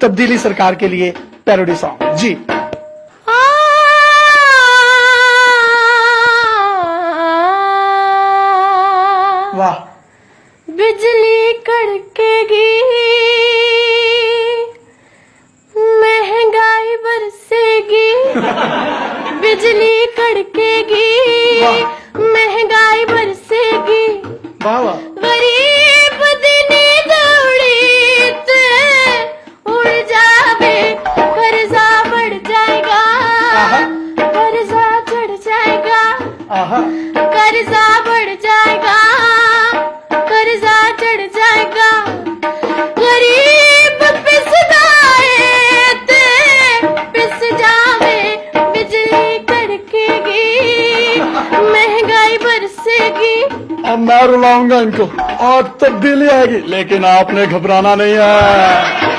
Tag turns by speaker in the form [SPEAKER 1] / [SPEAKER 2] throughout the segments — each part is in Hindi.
[SPEAKER 1] तब्दीली सरकार के लिए पैरोडी सॉन्ग जी। वाह।
[SPEAKER 2] बिजली कड़केगी, महंगाई बरसेगी, बिजली कड़केगी, महंगाई बरसेगी,
[SPEAKER 1] वाह वाह।
[SPEAKER 2] गरीब दिनी दौड़ी ते उड़ जावे, कर्जा बढ़ जाएगा, कर्जा चढ़ जाएगा, कर्जा बढ़ जाएगा, कर्जा चढ़ जाएगा, गरीब पिस जाए ते पिस जावे, बिजली कड़केगी, महंगाई बरसेगी।
[SPEAKER 1] अब मैं रुलाऊंगा इनको और तब्दीली आएगी, लेकिन आपने घबराना नहीं है।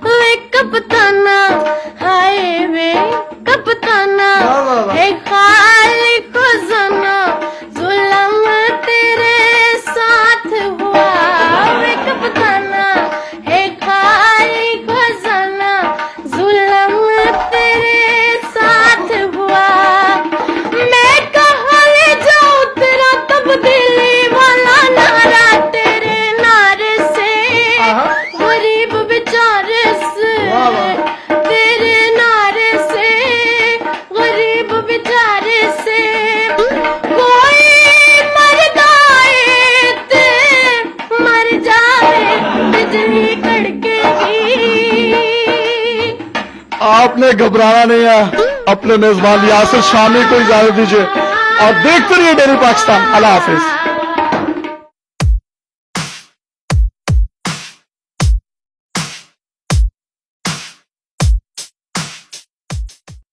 [SPEAKER 2] वे कप्ताना, हाय वे कप्ताना, है खाली को जना, जुल्म तेरे साथ हुआ। वे कप्ताना, है खाली को जना, जुल्म तेरे साथ हुआ। मैं कहाँ ले जाऊँ तेरा तब्दीली वाला नारा, तेरे नारे से गरीब बेचारे से, तेरे नारे से गरीब बेचारे से कोई मर जाए ते मर जाए, बिजली कड़केगी।
[SPEAKER 1] आपने घबराना नहीं है। अपने मेजबान यासिर शामी को इजाजत दीजिए और देखते रहिए डेली पाकिस्तान। अल्लाह हाफिज।